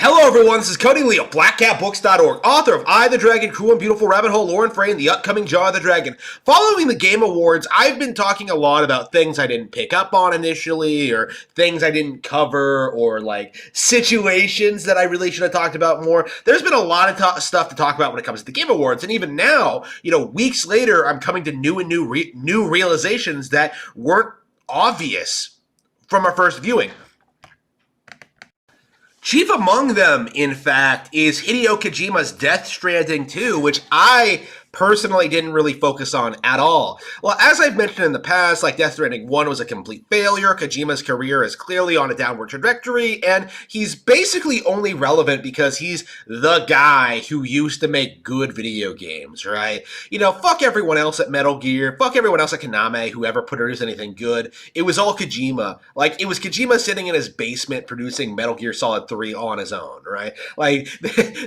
Hello everyone, this is Cody Lee of BlackCatBooks.org, author of I, the Dragon, Cruel and Beautiful Rabbit Hole, Lore and Frey, and the upcoming Jaw of the Dragon. Following the Game Awards, I've been talking a lot about things I didn't pick up on initially, or things I didn't cover, or like situations that I really should have talked about more. There's been a lot of stuff to talk about when it comes to the Game Awards, and even now, weeks later, I'm coming to new realizations that weren't obvious from our first viewing. Chief among them, in fact, is Hideo Kojima's Death Stranding 2, which I personally didn't really focus on at all. Well, as I've mentioned in the past, like Death Stranding 1 was a complete failure, Kojima's career is clearly on a downward trajectory, and he's basically only relevant because he's the guy who used to make good video games, right? Fuck everyone else at Metal Gear, fuck everyone else at Konami who ever produced anything good. It was all Kojima. Like, it was Kojima sitting in his basement producing Metal Gear Solid 3 all on his own, right? Like,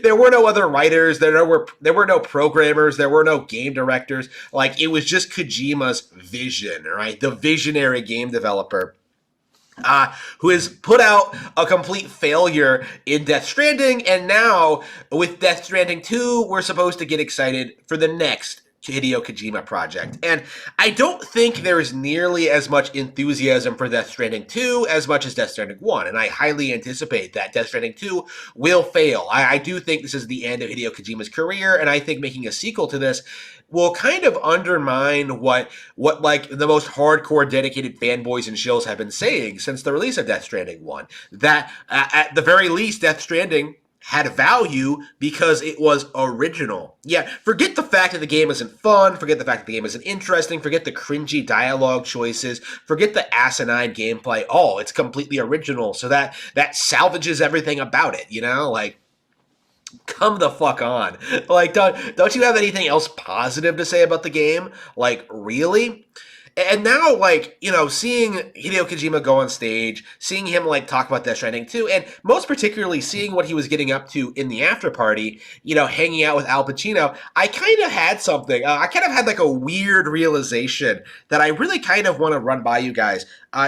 there were no other writers, there were no programmers, there were no game directors. Like, it was just Kojima's vision, right? The visionary game developer who has put out a complete failure in Death Stranding, and now with Death Stranding 2, we're supposed to get excited for the next Hideo Kojima project. And I don't think there is nearly as much enthusiasm for Death Stranding 2 as much as Death Stranding 1, and I highly anticipate that Death Stranding 2 will fail. I do think this is the end of Hideo Kojima's career, and I think making a sequel to this will kind of undermine what like the most hardcore dedicated fanboys and shills have been saying since the release of Death Stranding 1. That at the very least, Death Stranding had value because it was original. Yeah, forget the fact that the game isn't fun, forget the fact that the game isn't interesting, forget the cringy dialogue choices, forget the asinine gameplay. Oh, it's completely original, so that salvages everything about it, like, come the fuck on. Like, don't you have anything else positive to say about the game? Like, really? And now, like, seeing Hideo Kojima go on stage, seeing him, like, talk about Death Stranding 2, and most particularly seeing what he was getting up to in the after party, hanging out with Al Pacino, I kind of had something. I kind of had, like, a weird realization that I really kind of want to run by you guys.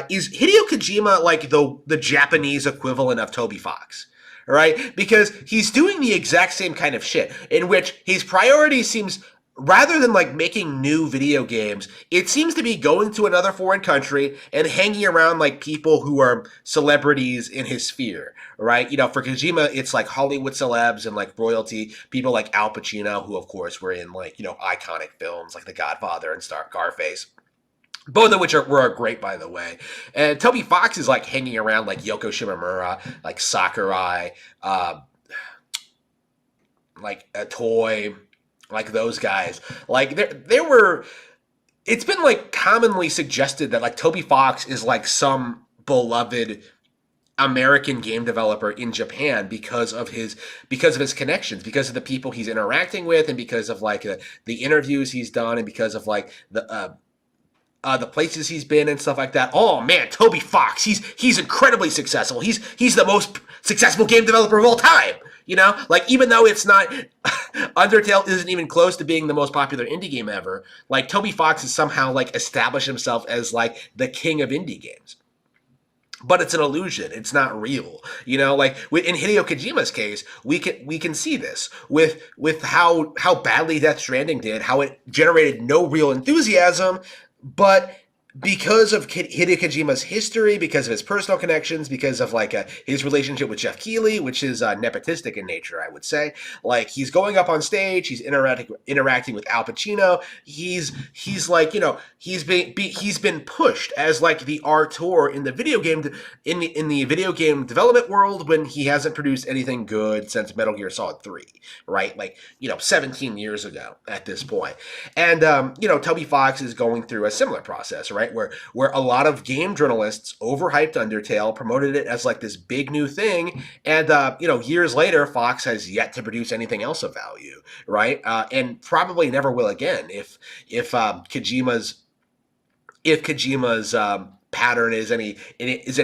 Is Hideo Kojima, like, the Japanese equivalent of Toby Fox? Right? Because he's doing the exact same kind of shit, in which his priority seems, rather than like making new video games, it seems to be going to another foreign country and hanging around like people who are celebrities in his sphere, right? For Kojima, it's like Hollywood celebs and like royalty, people like Al Pacino, who of course were in like, iconic films like The Godfather and Scarface. Both of which were great, by the way. And Toby Fox is like hanging around like Yoko Shimomura, like Sakurai, like a Toy, like those guys. Like there were. It's been like commonly suggested that like Toby Fox is like some beloved American game developer in Japan because of his connections, because of the people he's interacting with, and because of like the interviews he's done, and because of like the places he's been and stuff like that. Oh man, Toby Fox, he's incredibly successful. He's the most successful game developer of all time. Like, even though it's not, Undertale isn't even close to being the most popular indie game ever. Like, Toby Fox has somehow like established himself as like the king of indie games. But it's an illusion. It's not real. Like in Hideo Kojima's case, we can see this with how badly Death Stranding did, how it generated no real enthusiasm. But because of Hideo Kojima's history, because of his personal connections, because of like his relationship with Jeff Keighley, which is nepotistic in nature, I would say. Like, he's going up on stage, he's interacting with Al Pacino. He's like, he's been pushed as like the auteur in the video game in the video game development world, when he hasn't produced anything good since Metal Gear Solid 3, right? Like, 17 years ago at this point. And Toby Fox is going through a similar process, right? Where a lot of game journalists overhyped Undertale, promoted it as like this big new thing, and years later, Fox has yet to produce anything else of value, right? And probably never will again if Kojima's pattern is any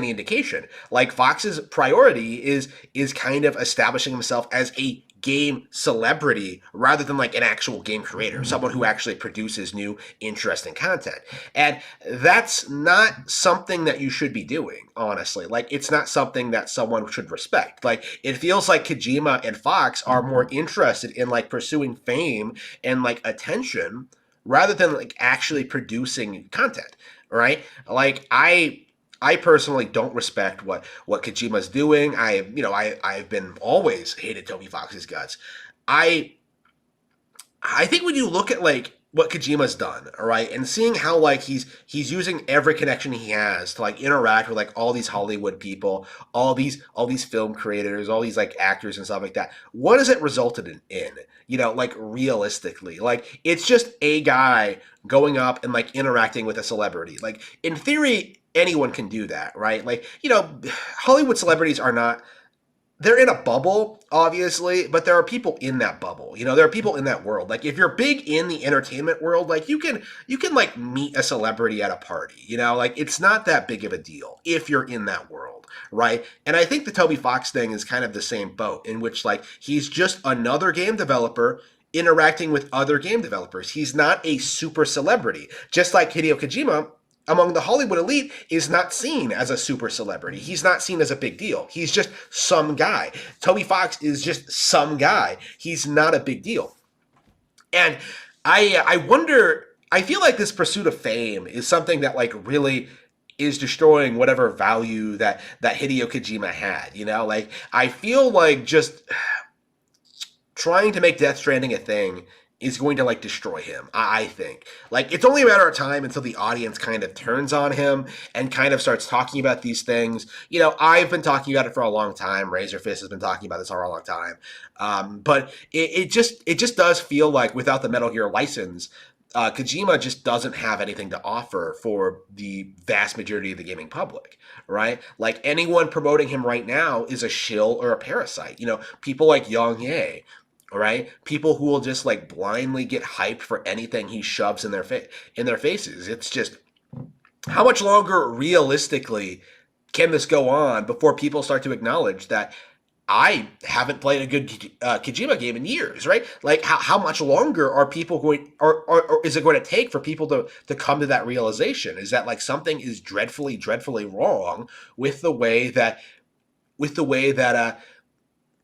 indication. Like, Fox's priority is kind of establishing himself as a game celebrity rather than like an actual game creator, someone who actually produces new, interesting content. And that's not something that you should be doing, honestly. Like, it's not something that someone should respect. Like, it feels like Kojima and Fox are more interested in like pursuing fame and like attention rather than like actually producing content, right? Like, I personally don't respect what Kojima's doing. I've been always hated Toby Fox's guts. I I think when you look at like what Kojima's done, all right, and seeing how like he's using every connection he has to like interact with like all these Hollywood people, all these film creators, all these like actors and stuff like that. What has it resulted in? Like realistically, like it's just a guy going up and like interacting with a celebrity. Like in theory, anyone can do that, right? Like Hollywood celebrities are not, they're in a bubble, obviously, but there are people in that bubble. There are people in that world. Like if you're big in the entertainment world, like you can like meet a celebrity at a party. Like it's not that big of a deal if you're in that world, right? And I think the Toby Fox thing is kind of the same boat, in which like he's just another game developer interacting with other game developers. He's not a super celebrity, just like Hideo Kojima among the Hollywood elite is not seen as a super celebrity. He's not seen as a big deal. He's just some guy. Toby Fox is just some guy. He's not a big deal. And I wonder, I feel like this pursuit of fame is something that like really is destroying whatever value that Hideo Kojima had. Like I feel like just trying to make Death Stranding a thing is going to like destroy him. I think like it's only a matter of time until the audience kind of turns on him and kind of starts talking about these things. I've been talking about it for a long time. Razorfist has been talking about this for a long time. But it just does feel like without the Metal Gear license, Kojima just doesn't have anything to offer for the vast majority of the gaming public, right? Like anyone promoting him right now is a shill or a parasite. People like Yang Ye, right? People who will just like blindly get hyped for anything he shoves in their faces. It's just, how much longer realistically can this go on before people start to acknowledge that I haven't played a good Kojima game in years, right? Like, how much longer are people going, or is it going to take for people to come to that realization? Is that like something is dreadfully, dreadfully wrong with the way that, with the way that,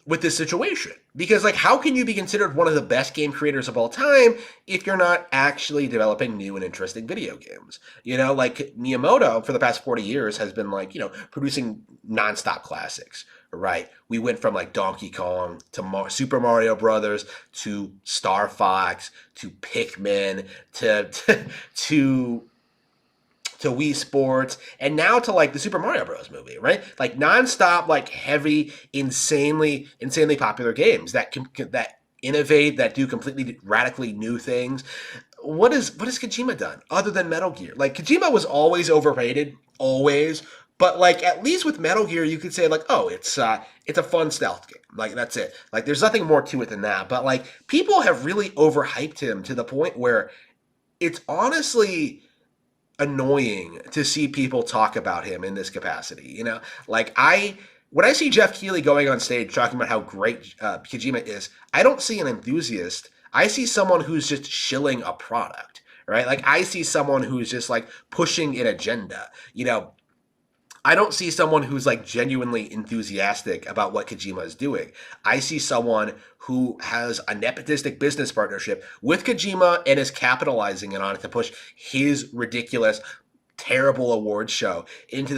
with this situation? Because like how can you be considered one of the best game creators of all time if you're not actually developing new and interesting video games? Like Miyamoto for the past 40 years has been like producing nonstop classics, right? We went from like Donkey Kong to Super Mario Brothers to Star Fox to Pikmin to Wii Sports, and now to like the Super Mario Bros. Movie, right? Like nonstop, like heavy, insanely popular games that innovate, that do completely radically new things. What has Kojima done other than Metal Gear? Like Kojima was always overrated, always. But like at least with Metal Gear, you could say like, oh, it's a fun stealth game. Like that's it. Like there's nothing more to it than that. But like people have really overhyped him to the point where it's honestly annoying to see people talk about him in this capacity. Like when I see Jeff Keighley going on stage talking about how great Kojima is, I don't see an enthusiast. I see someone who's just shilling a product, right? Like I see someone who's just like pushing an agenda. I don't see someone who's like genuinely enthusiastic about what Kojima is doing. I see someone who has a nepotistic business partnership with Kojima and is capitalizing it on it to push his ridiculous, terrible award show onto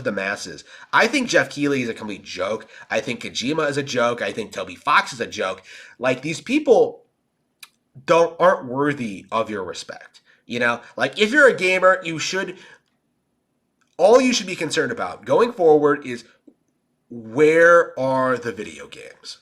the masses. I think Jeff Keighley is a complete joke. I think Kojima is a joke. I think Toby Fox is a joke. Like these people aren't worthy of your respect. Like if you're a gamer, all you should be concerned about going forward is, where are the video games?